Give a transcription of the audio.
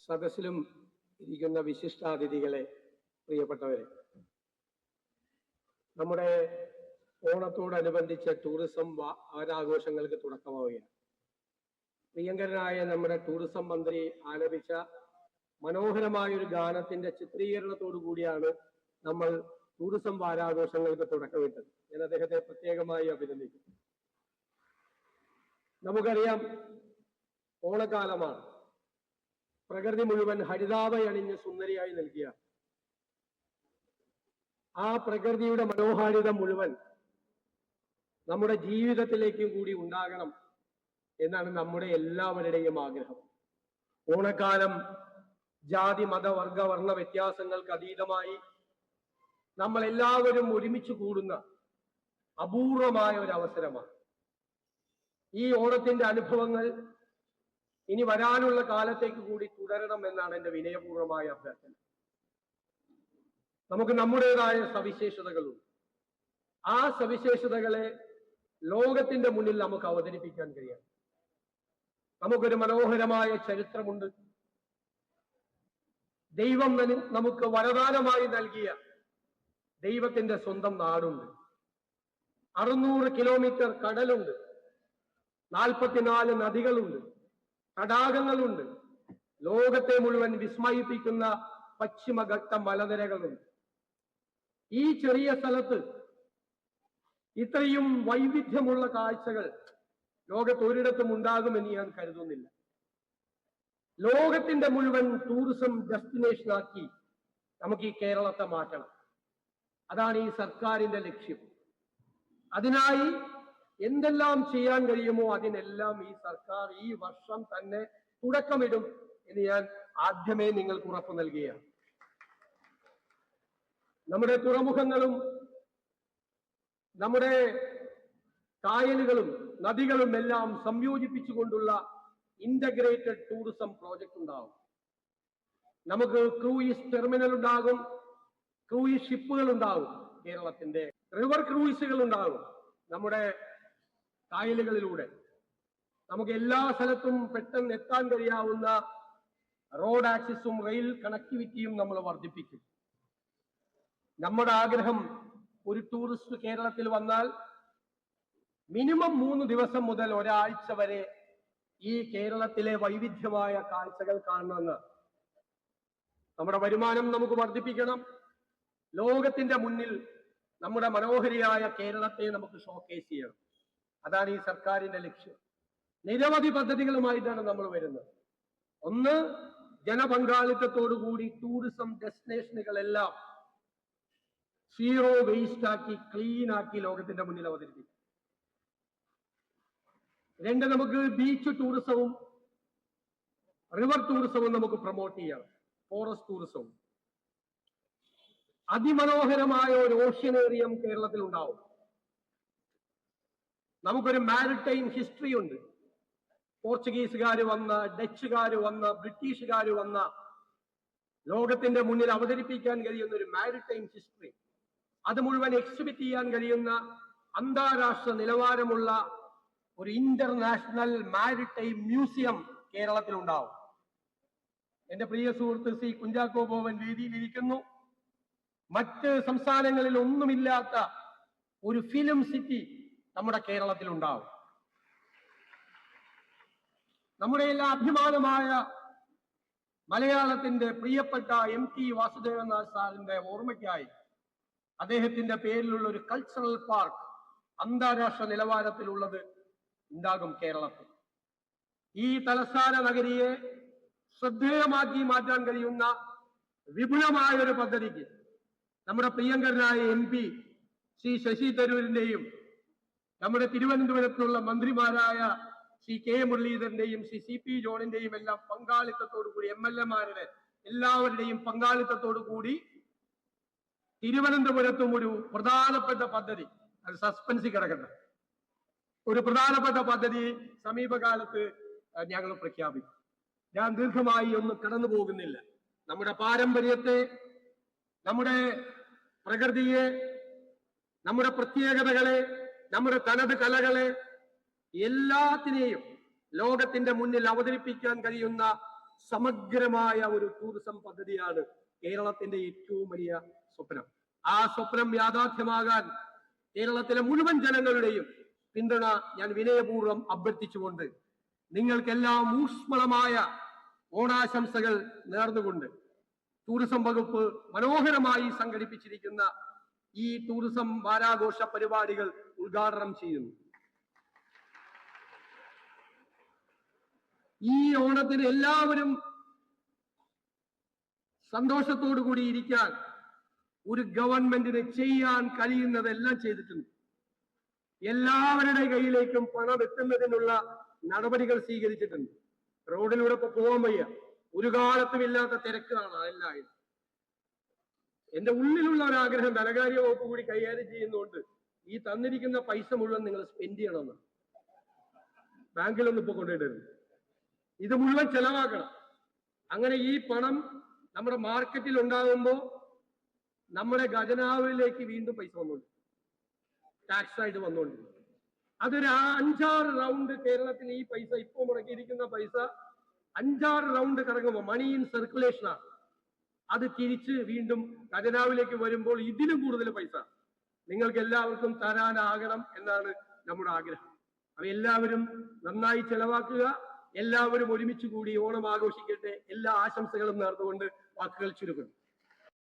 സദസ്സിലും ഇരിക്കുന്ന വിശിഷ്ടാതിഥികളെ, പ്രിയപ്പെട്ടവരെ, നമ്മുടെ ഓണത്തോടനുബന്ധിച്ച് ടൂറിസം വാരാഘോഷങ്ങൾക്ക് തുടക്കമാവുകയാണ്. പ്രിയങ്കരനായ നമ്മുടെ ടൂറിസം മന്ത്രി ആലപിച്ച മനോഹരമായ ഒരു ഗാനത്തിന്റെ ചിത്രീകരണത്തോടു കൂടിയാണ് നമ്മൾ ടൂറിസം വാരാഘോഷങ്ങൾക്ക് തുടക്കമിട്ടത്. ഞാൻ അദ്ദേഹത്തെ പ്രത്യേകമായി അഭിനന്ദിക്കുന്നു. നമുക്കറിയാം, ഓണക്കാലമാണ്. പ്രകൃതി മുഴുവൻ ഹരിതാഭയണിഞ്ഞ് സുന്ദരിയായി നൽകിയ ആ പ്രകൃതിയുടെ മനോഹാരിത മുഴുവൻ നമ്മുടെ ജീവിതത്തിലേക്കും കൂടി ഉണ്ടാകണം എന്നാണ് നമ്മുടെ എല്ലാവരുടെയും ആഗ്രഹം. ഓണക്കാലം ജാതി മത വർഗ വർണ്ണ വ്യത്യാസങ്ങൾക്ക് അതീതമായി നമ്മൾ എല്ലാവരും ഒരുമിച്ച് കൂടുന്ന അപൂർവമായ ഒരു അവസരമാണ്. ഈ ഓണത്തിന്റെ അനുഭവങ്ങൾ ഇനി വരാനുള്ള കാലത്തേക്ക് കൂടി തുടരണം എന്നാണ് എൻ്റെ വിനയപൂർവമായ അഭ്യർത്ഥന. നമുക്ക് നമ്മുടേതായ സവിശേഷതകളുണ്ട്. ആ സവിശേഷതകളെ ലോകത്തിന്റെ മുന്നിൽ നമുക്ക് അവതരിപ്പിക്കാൻ കഴിയണം. നമുക്കൊരു മനോഹരമായ ചരിത്രമുണ്ട്. ദൈവം നമുക്ക് വരദാനമായി നൽകിയ ദൈവത്തിന്റെ സ്വന്തം നാടുണ്ട്. 600 കിലോമീറ്റർ കടലുണ്ട്. 44 നദികളുണ്ട്, തടാകങ്ങളുണ്ട്. ലോകത്തെ മുഴുവൻ വിസ്മയിപ്പിക്കുന്ന പശ്ചിമഘട്ട മലനിരകളുണ്ട്. ഈ ചെറിയ സ്ഥലത്ത് ഇത്രയും വൈവിധ്യമുള്ള കാഴ്ചകൾ ലോകത്തൊരിടത്തും ഉണ്ടാകുമെന്ന് ഞാൻ കരുതുന്നില്ല. ലോകത്തിന്റെ മുഴുവൻ ടൂറിസം ഡെസ്റ്റിനേഷനാക്കി നമുക്ക് ഈ കേരളത്തെ മാറ്റണം. അതാണ് ഈ സർക്കാരിന്റെ ലക്ഷ്യം. അതിനായി എന്തെല്ലാം ചെയ്യാൻ കഴിയുമോ അതിനെല്ലാം ഈ സർക്കാർ ഈ വർഷം തന്നെ തുടക്കമിടും എന്ന് ഞാൻ ആദ്യമേ നിങ്ങൾക്ക് ഉറപ്പ് നൽകുകയാണ്. നമ്മുടെ തുറമുഖങ്ങളും നമ്മുടെ കായലുകളും നദികളും എല്ലാം സംയോജിപ്പിച്ചുകൊണ്ടുള്ള ഇന്റഗ്രേറ്റഡ് ടൂറിസം പ്രോജക്റ്റ് ഉണ്ടാകും. നമുക്ക് ക്രൂയിസ് ടെർമിനൽ ഉണ്ടാകും, ക്രൂയിസ് ഷിപ്പുകൾ ഉണ്ടാകും, കേരളത്തിന്റെ റിവർ ക്രൂയിസുകൾ ഉണ്ടാകും. നമ്മുടെ കായലുകളിലൂടെ നമുക്ക് എല്ലാ സ്ഥലത്തും പെട്ടെന്ന് എത്താൻ കഴിയാവുന്ന റോഡ് ആക്സസും റെയിൽ കണക്ടിവിറ്റിയും നമ്മൾ വർദ്ധിപ്പിക്കും. നമ്മുടെ ആഗ്രഹം, ഒരു ടൂറിസ്റ്റ് കേരളത്തിൽ വന്നാൽ മിനിമം 3 ദിവസം മുതൽ ഒരാഴ്ച വരെ ഈ കേരളത്തിലെ വൈവിധ്യമായ കാഴ്ചകൾ കാണണമെന്ന്. നമ്മുടെ വരുമാനം നമുക്ക് വർദ്ധിപ്പിക്കണം. ലോകത്തിന്റെ മുന്നിൽ നമ്മുടെ മനോഹരിയായ കേരളത്തെ നമുക്ക് ഷോക്കേസ് ചെയ്യണം. അതാണ് ഈ സർക്കാരിന്റെ ലക്ഷ്യം. നിരവധി പദ്ധതികളുമായിട്ടാണ് നമ്മൾ വരുന്നത്. ഒന്ന്, ജനപങ്കാളിത്തത്തോടുകൂടി ടൂറിസം ഡെസ്റ്റിനേഷനുകളെല്ലാം സീറോ വേസ്റ്റ് ആക്കി ക്ലീൻ ആക്കി ലോകത്തിന്റെ മുന്നിൽ അവതരിപ്പിക്കും. 2, നമുക്ക് ബീച്ച് ടൂറിസവും റിവർ ടൂറിസവും നമുക്ക് പ്രൊമോട്ട് ചെയ്യണം. ഫോറസ്റ്റ് ടൂറിസവും. അതിമനോഹരമായ ഒരു ഓഷ്യനേറിയം കേരളത്തിൽ ഉണ്ടാവും. നമുക്കൊരു മാരിടൈം ഹിസ്റ്ററി ഉണ്ട്. പോർച്ചുഗീസുകാർ വന്ന, ഡച്ചുകാർ വന്ന, ബ്രിട്ടീഷുകാർ വന്ന ലോകത്തിന്റെ മുന്നിൽ അവതരിപ്പിക്കാൻ കഴിയുന്ന ഒരു മാരിടൈം ഹിസ്റ്ററി, അത് മുഴുവൻ എക്സിബിറ്റ് ചെയ്യാൻ കഴിയുന്ന അന്താരാഷ്ട്ര നിലവാരമുള്ള ഒരു ഇന്റർനാഷണൽ മാരിടൈം മ്യൂസിയം കേരളത്തിൽ ഉണ്ടാവും. എന്റെ പ്രിയ സുഹൃത്ത് ശ്രീ കുഞ്ചാക്കോ ബോബൻ വേദിയിലിരിക്കുന്നു. മറ്റ് സംസ്ഥാനങ്ങളിൽ ഒന്നുമില്ലാത്ത ഒരു ഫിലിം സിറ്റി നമ്മുടെ കേരളത്തിൽ ഉണ്ടാവും. നമ്മുടെ എല്ലാ അഭിമാനമായ മലയാളത്തിന്റെ പ്രിയപ്പെട്ട MT വാസുദേവനാഥ് സാറിന്റെ ഓർമ്മയ്ക്കായി അദ്ദേഹത്തിന്റെ പേരിലുള്ള ഒരു കൾച്ചറൽ പാർക്ക് അന്താരാഷ്ട്ര നിലവാരത്തിലുള്ളത് ഉണ്ടാകും കേരളത്തിൽ. ഈ തലസ്ഥാന നഗരിയെ ശ്രദ്ധേയമാക്കി മാറ്റാൻ കഴിയുന്ന വിപുലമായ ഒരു പദ്ധതിക്ക് നമ്മുടെ പ്രിയങ്കരനായ MP ശ്രീ ശശി തരൂരിന്റെയും നമ്മുടെ തിരുവനന്തപുരത്തുള്ള മന്ത്രിമാരായ ശ്രീ K മുരളീധരന്റെയും ശ്രീ CP ജോണിന്റെയും എല്ലാം പങ്കാളിത്തത്തോടുകൂടി, MLA-മാരുടെ എല്ലാവരുടെയും പങ്കാളിത്തത്തോടുകൂടി തിരുവനന്തപുരത്തും ഒരു പ്രധാനപ്പെട്ട പദ്ധതി, അത് സസ്പെൻസിൽ കിടക്കട്ടെ, ഒരു പ്രധാനപ്പെട്ട പദ്ധതി സമീപകാലത്ത് ഞങ്ങൾ പ്രഖ്യാപിക്കും. ഞാൻ ദീർഘമായി ഒന്നും കടന്നു പോകുന്നില്ല. നമ്മുടെ പാരമ്പര്യത്തെ, നമ്മുടെ പ്രകൃതിയെ, നമ്മുടെ പ്രത്യേകതകളെ, നമ്മുടെ തനത് കലകളെ എല്ലാത്തിനെയും ലോകത്തിന്റെ മുന്നിൽ അവതരിപ്പിക്കാൻ കഴിയുന്ന സമഗ്രമായ ഒരു ടൂറിസം പദ്ധതിയാണ് കേരളത്തിന്റെ ഏറ്റവും വലിയ സ്വപ്നം. ആ സ്വപ്നം യാഥാർത്ഥ്യമാകാൻ കേരളത്തിലെ മുഴുവൻ ജനങ്ങളുടെയും പിന്തുണ ഞാൻ വിനയപൂർവ്വം അഭ്യർത്ഥിച്ചുകൊണ്ട് നിങ്ങൾക്കെല്ലാം ഊഷ്മളമായ ഓണാശംസകൾ നേർന്നുകൊണ്ട് ടൂറിസം വകുപ്പ് മനോഹരമായി സംഘടിപ്പിച്ചിരിക്കുന്ന ഈ ടൂറിസം വാരാഘോഷ പരിപാടികൾ ഉദ്ഘാടനം ചെയ്യുന്നു. ഈ ഓണത്തിന് എല്ലാവരും സന്തോഷത്തോടു കൂടി ഇരിക്കാൻ ഒരു ഗവൺമെന്റിന് ചെയ്യാൻ കഴിയുന്നതെല്ലാം ചെയ്തിട്ടുണ്ട്. എല്ലാവരുടെ കയ്യിലേക്കും പണം എത്തുന്നതിനുള്ള നടപടികൾ സ്വീകരിച്ചിട്ടുണ്ട്. റോഡിലൂടെ ഇപ്പൊ പോകാൻ വയ്യ, ഒരു കാലത്തും ഇല്ലാത്ത തിരക്കാണ് എല്ലാവരും. എന്റെ ഉള്ളിലുള്ള ഒരു ആഗ്രഹം ധനകാര്യ വകുപ്പ് കൂടി കൈകാര്യം ചെയ്യുന്നതുകൊണ്ട് ഈ തന്നിരിക്കുന്ന പൈസ മുഴുവൻ നിങ്ങൾ സ്പെൻഡ് ചെയ്യണമെന്ന്. ബാങ്കിലൊന്നും ഇപ്പൊ കൊണ്ടുപോയിട്ടുണ്ട്, ഇത് മുഴുവൻ ചെലവാക്കണം. അങ്ങനെ ഈ പണം നമ്മുടെ മാർക്കറ്റിൽ ഉണ്ടാകുമ്പോൾ നമ്മുടെ ഖജനാവിലേക്ക് വീണ്ടും പൈസ വന്നുകൊണ്ട് ടാക്സ് ആയിട്ട് വന്നുകൊണ്ട് അതൊരു 5-6 റൗണ്ട് കേരളത്തിൽ ഈ പൈസ ഇപ്പോൾ മുടക്കിയിരിക്കുന്ന പൈസ 5-6 റൗണ്ട് കറങ്ങുമ്പോൾ മണി ഇൻ സർക്കുലേഷനാണ്. അത് തിരിച്ച് വീണ്ടും ഖജനാവിലേക്ക് വരുമ്പോൾ ഇതിലും കൂടുതൽ പൈസ നിങ്ങൾക്ക് എല്ലാവർക്കും തരാനാകണം എന്നാണ് നമ്മുടെ ആഗ്രഹം. അപ്പൊ എല്ലാവരും നന്നായി ചെലവാക്കുക, എല്ലാവരും ഒരുമിച്ച് കൂടി ഓണം ആഘോഷിക്കട്ടെ. എല്ലാ ആശംസകളും നേർന്നുകൊണ്ട് വാക്കുകൾ ചുരുക്കുന്നു.